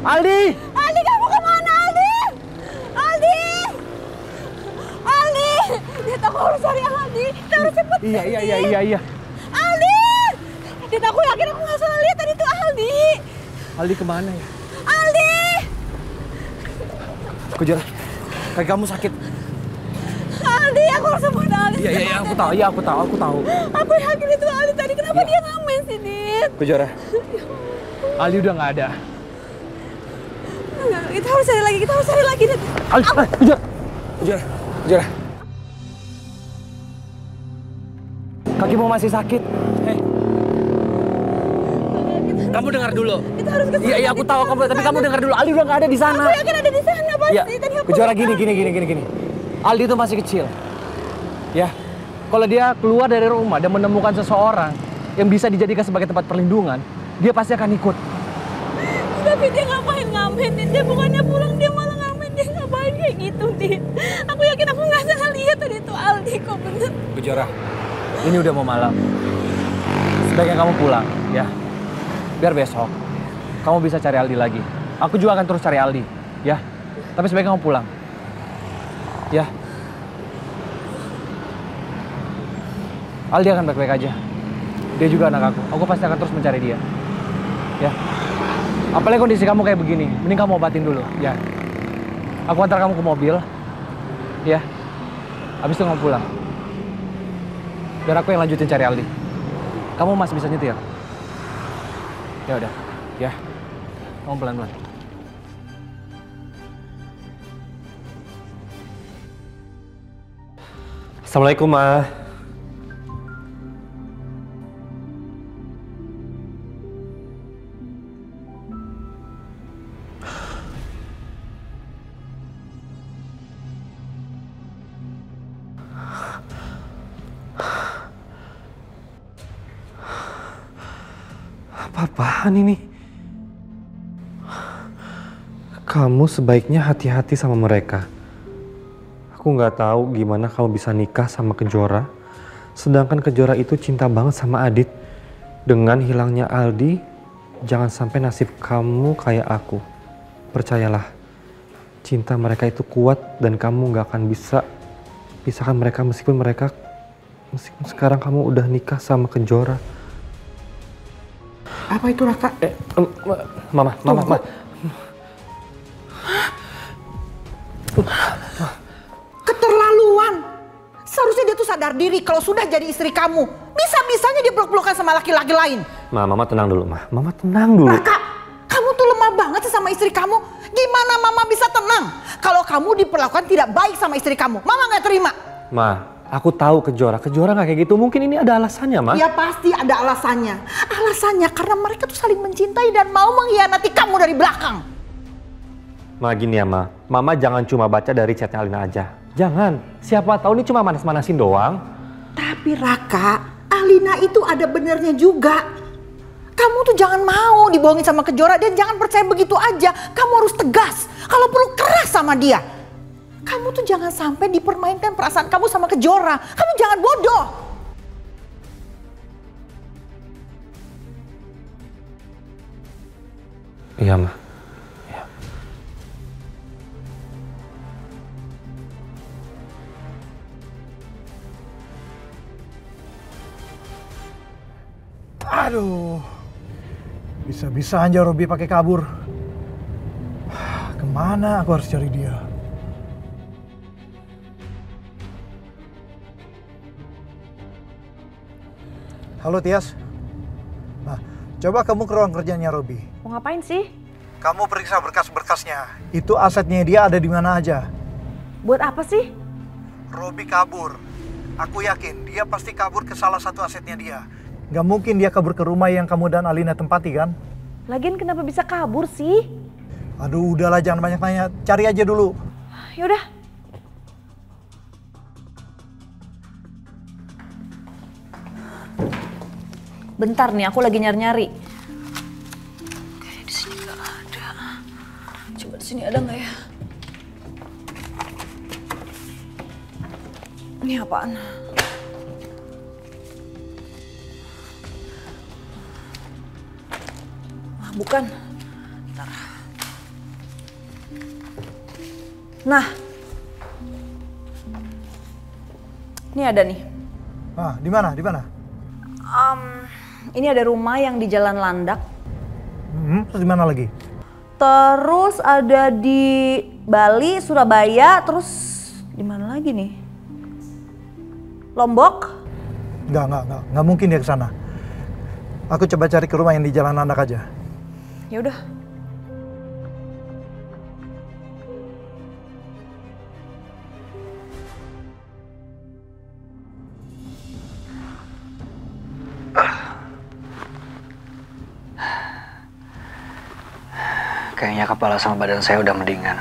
Aldi! Aldi, kamu kemana, Aldi? Aldi! Aldi! Dit, aku harus cari Aldi. Kita harus cepet. Iya. Aldi! Dit, aku yakin aku nggak salah lihat tadi itu Aldi. Aldi kemana ya? Aldi! Kejar. Kaki kamu sakit. Aldi, aku harus temuin Aldi. Iya, aku tahu. Aku yakin itu Aldi tadi. Kenapa dia ngamen sih, Dit? Kejar. Aldi udah nggak ada. Kita harus cari lagi, Dit. Aldi, kejar. Kakimu masih sakit. Kamu dengar dulu. Kita harus ke sana. Iya, aku tahu kamu, tapi kamu dengar dulu. Aldi udah nggak ada di sana. Aku yakin ada di sana pasti. Ya, Tadi aku Kejar gini. Aldi itu masih kecil. Ya, kalau dia keluar dari rumah dan menemukan seseorang yang bisa dijadikan sebagai tempat perlindungan, dia pasti akan ikut. Tapi dia ngapain ngamen, Dit? Dia bukannya pulang, dia malah ngamen. Dia ngapain kayak gitu, Dit? Aku yakin aku nggak salah lihat tadi itu Aldi kok bener. Kejar, ini udah mau malam. Sebaiknya kamu pulang, ya. Biar besok kamu bisa cari Aldi lagi. Aku juga akan terus cari Aldi, ya. Tapi sebaiknya kamu pulang. Ya. Aldi akan baik-baik aja. Dia juga anak aku. Aku pasti akan terus mencari dia. Ya. Apalagi kondisi kamu kayak begini, mending kamu obatin dulu, ya. Aku antar kamu ke mobil. Ya. Habis itu kamu pulang. Biar aku yang lanjutin cari Aldi. Kamu masih bisa nyetir? Ya udah, ya. Kamu pelan-pelan. Assalamualaikum, Ma. Apa-apaan ini? Kamu sebaiknya hati-hati sama mereka. Aku nggak tahu gimana kamu bisa nikah sama Kejora, sedangkan Kejora itu cinta banget sama Adit. Dengan hilangnya Aldi, jangan sampai nasib kamu kayak aku. Percayalah, cinta mereka itu kuat dan kamu nggak akan bisa pisahkan mereka meskipun sekarang kamu udah nikah sama Kejora. Apa itu, Raka? Mama. Keterlaluan. Seharusnya dia tuh sadar diri kalau sudah jadi istri kamu. Bisa-bisanya dia peluk-pelukan sama laki-laki lain. Mama tenang dulu, Ma. Mama tenang dulu. Raka, kamu tuh lemah banget sih sama istri kamu. Gimana Mama bisa tenang kalau kamu diperlakukan tidak baik sama istri kamu? Mama nggak terima. Ma, aku tahu Kejora nggak kayak gitu. Mungkin ini ada alasannya, Ma. Ya pasti ada alasannya. Alasannya karena mereka tuh saling mencintai dan mau mengkhianati kamu dari belakang. Ma, gini ya, Ma. Mama jangan cuma baca dari chatnya Alina aja. Jangan. Siapa tahu ini cuma manas-manasin doang. Tapi Raka, Alina itu ada benernya juga. Kamu tuh jangan mau dibohongin sama Kejora dan jangan percaya begitu aja. Kamu harus tegas. Kalau perlu keras sama dia. Kamu tuh jangan sampai dipermainkan perasaan kamu sama Kejora. Kamu jangan bodoh. Iya, Ma. Iya. Aduh. Bisa-bisanya Robi pakai kabur. Kemana aku harus cari dia? Halo Tias. Nah, coba kamu ke ruang kerjanya Robi. Mau ngapain sih? Kamu periksa berkas-berkasnya. Itu asetnya dia ada di mana aja. Buat apa sih? Robi kabur. Aku yakin dia pasti kabur ke salah satu asetnya dia. Gak mungkin dia kabur ke rumah yang kamu dan Alina tempati kan? Lagian kenapa bisa kabur sih? Aduh, udahlah jangan banyak tanya. Cari aja dulu. Yaudah. Bentar nih, aku lagi nyari-nyari. Kayaknya di sini nggak ada. Coba di sini ada nggak ya? Ini apaan? Bukan. Bentar. Nah, ini ada nih. Ah, di mana? Di mana? Ini ada rumah yang di Jalan Landak. Terus di mana lagi? Terus ada di Bali, Surabaya, terus di mana lagi nih? Lombok? Nggak mungkin dia ke sana. Aku coba cari ke rumah yang di Jalan Landak aja. Ya udah. Kayaknya kepala sama badan saya udah mendingan.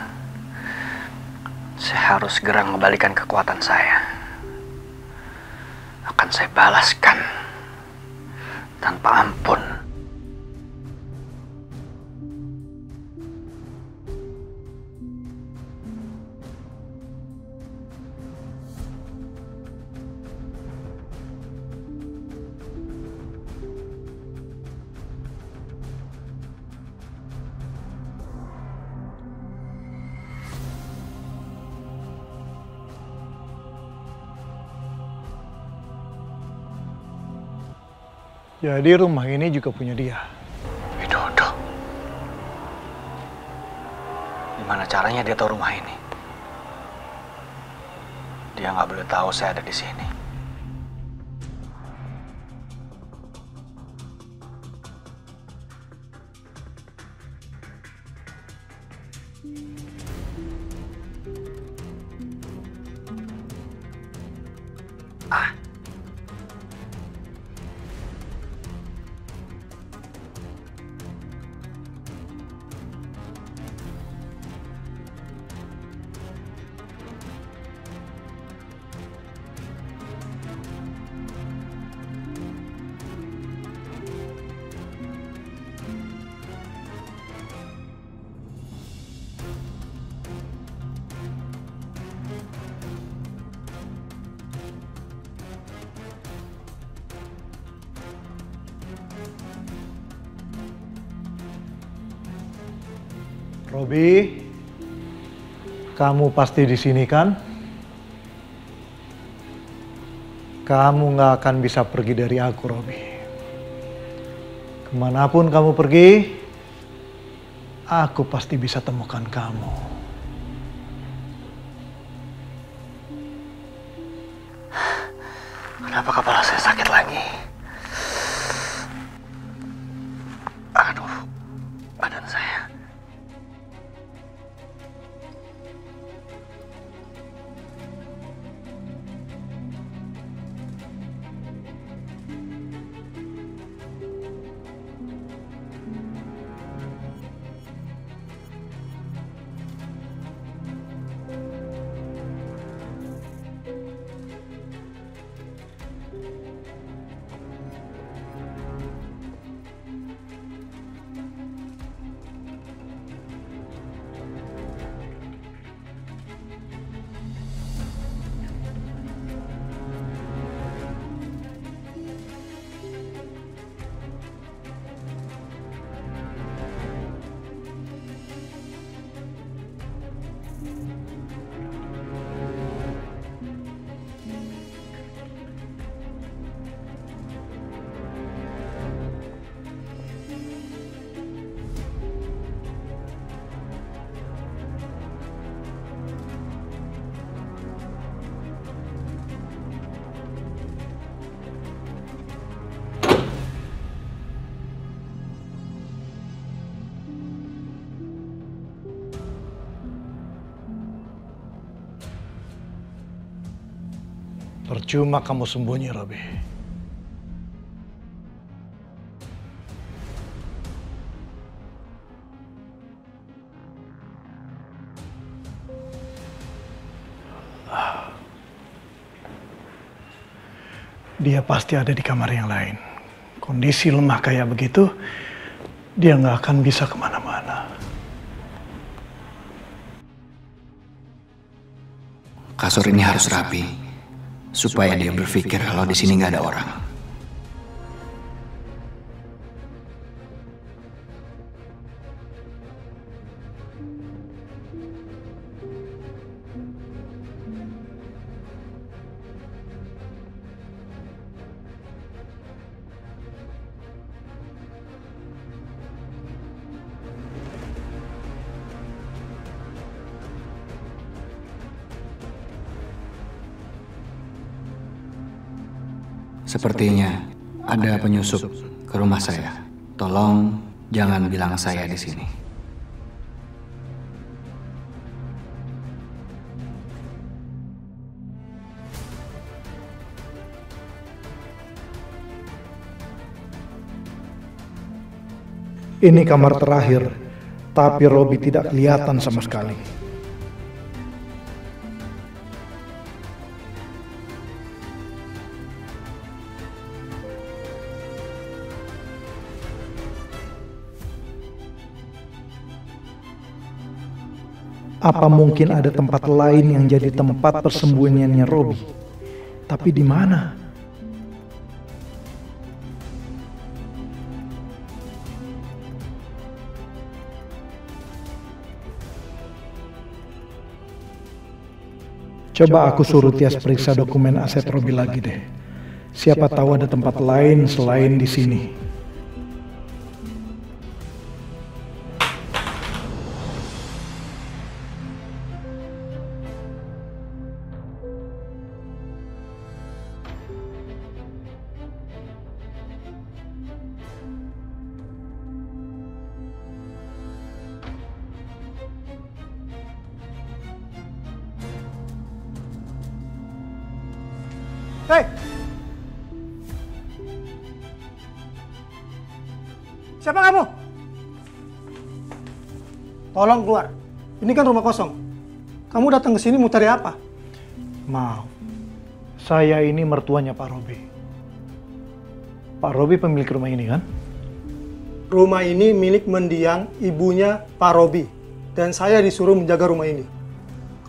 Saya harus segera mengembalikan kekuatan saya. Akan saya balaskan tanpa ampun. Jadi rumah ini juga punya dia. Widodo. Gimana caranya dia tahu rumah ini? Dia nggak boleh tahu saya ada di sini. Robi, kamu pasti di sini kan? Kamu nggak akan bisa pergi dari aku, Robi. Kemanapun kamu pergi, aku pasti bisa temukan kamu. Kenapa kepala saya sakit lagi? Aduh, badan saya. Percuma kamu sembunyi, Robi. Dia pasti ada di kamar yang lain. Kondisi lemah kayak begitu, dia nggak akan bisa kemana-mana. Kasur ini harus rapi, supaya dia berpikir kalau di sini nggak ada orang. Sepertinya ada penyusup ke rumah saya. Tolong jangan bilang saya di sini. Ini kamar terakhir, tapi Robi tidak kelihatan sama sekali. Apa mungkin ada tempat lain yang jadi tempat persembunyiannya Robi? Tapi di mana? Coba aku suruh Tias periksa dokumen aset Robi lagi deh. Siapa tahu ada tempat lain selain di sini. Hei! Siapa kamu? Tolong keluar. Ini kan rumah kosong. Kamu datang ke sini mau cari apa? Maaf. Saya ini mertuanya Pak Robi. Pak Robi pemilik rumah ini kan? Rumah ini milik mendiang ibunya Pak Robi. Dan saya disuruh menjaga rumah ini.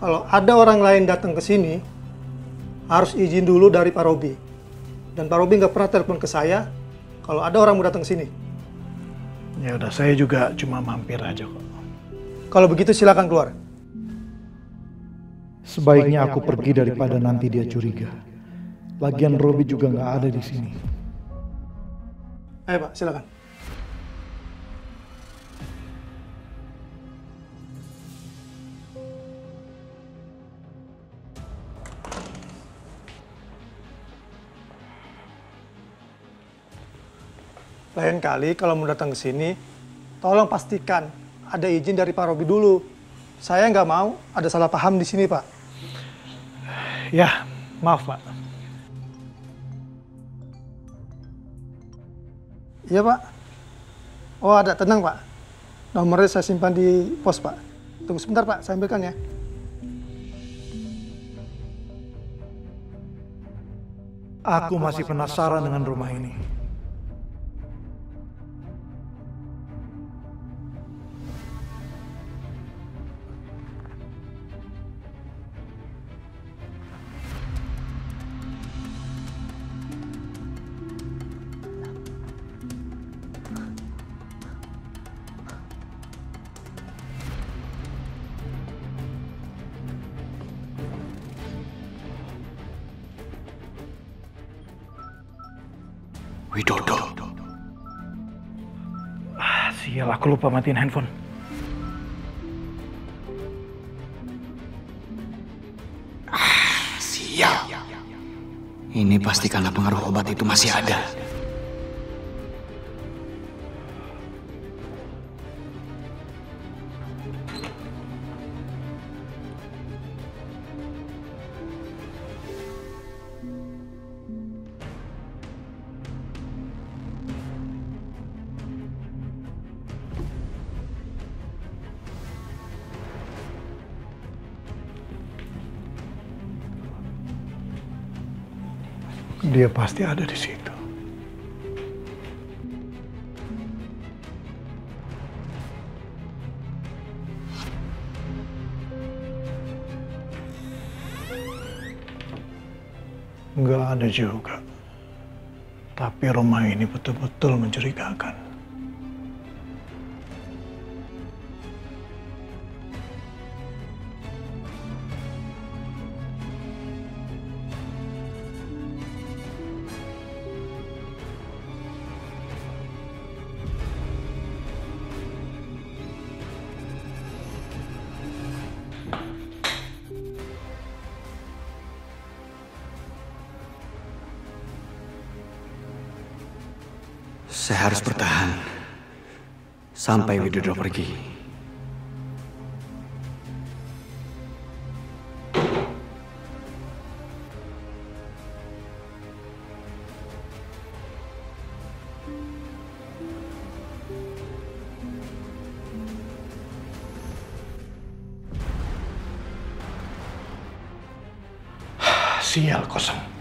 Kalau ada orang lain datang ke sini, harus izin dulu dari Pak Robi. Dan Pak Robi nggak pernah telepon ke saya kalau ada orang mau datang ke sini. Ya udah, saya juga cuma mampir aja kok. Kalau begitu silakan keluar. Sebaiknya aku pergi daripada nanti dia curiga. Lagian Robi juga nggak ada di sini. Ayo Pak, silakan. Lain kali kalau mau datang ke sini, tolong pastikan ada izin dari Pak Robi dulu. Saya nggak mau ada salah paham di sini, Pak. Ya, maaf, Pak. Iya, Pak. Oh, ada. Tenang, Pak. Nomornya saya simpan di pos, Pak. Tunggu sebentar, Pak. Saya ambilkan ya. Aku masih penasaran dengan rumah ini. Widodo. Sial, aku lupa matiin handphone. Sial. Ini pasti karena pengaruh obat itu masih ada. Dia pasti ada di situ. Nggak ada juga. Tapi rumah ini betul-betul mencurigakan. Saya harus bertahan sampai Widodo pergi. Sial kosong.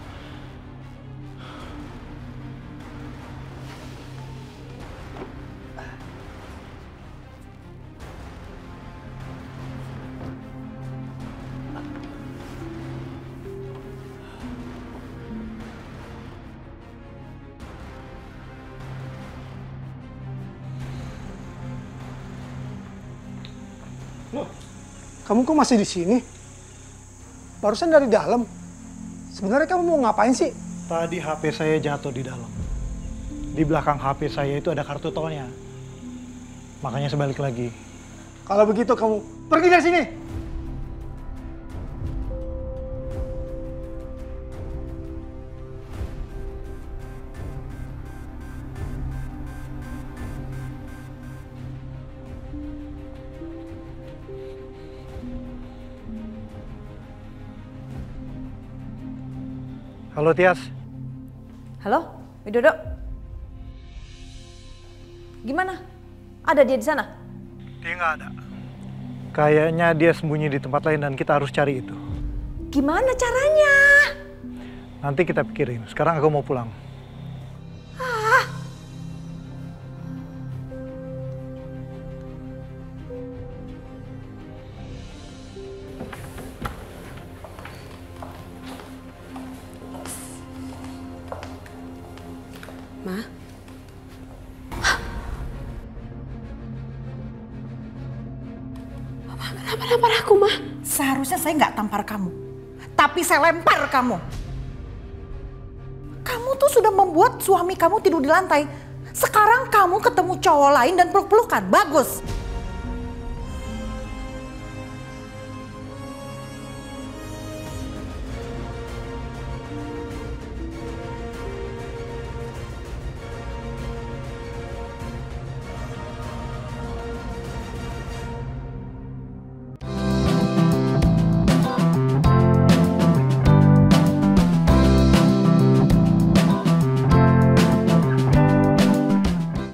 Loh, kamu kok masih di sini? Barusan dari dalam. Sebenarnya kamu mau ngapain sih? Tadi HP saya jatuh di dalam. Di belakang HP saya itu ada kartu tolnya. Makanya saya balik lagi. Kalau begitu kamu pergi dari sini. Halo Tias. Halo, Widodo. Gimana? Ada dia di sana? Dia nggak ada. Kayaknya dia sembunyi di tempat lain dan kita harus cari itu. Gimana caranya? Nanti kita pikirin. Sekarang aku mau pulang. Ma? Kenapa nampar aku, Ma? Seharusnya saya nggak tampar kamu. Tapi saya lempar kamu. Kamu tuh sudah membuat suami kamu tidur di lantai. Sekarang kamu ketemu cowok lain dan peluk-pelukan. Bagus.